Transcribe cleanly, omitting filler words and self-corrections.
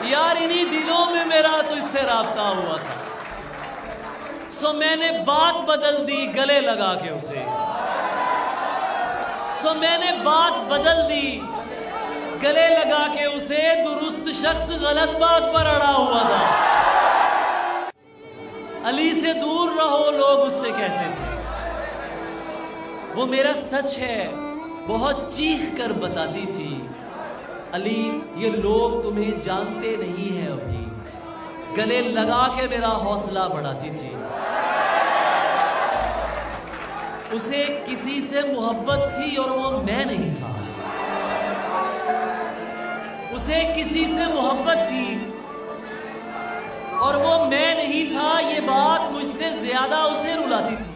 यार इन्हीं दिनों में मेरा तुझसे राब्ता हुआ था, सो मैंने बात बदल दी गले लगा के उसे। सो मैंने बात बदल दी गले लगा के उसे। दुरुस्त शख्स गलत बात पर अड़ा हुआ था। अली से दूर रहो लोग उससे कहते थे, वो मेरा सच है बहुत चीख कर बताती थी। अली ये लोग तुम्हें जानते नहीं हैं अभी, गले लगा के मेरा हौसला बढ़ाती थी। उसे किसी से मोहब्बत थी और वो मैं नहीं था। उसे किसी से मोहब्बत थी और वो मैं नहीं था। ये बात मुझसे ज्यादा उसे रुलाती थी।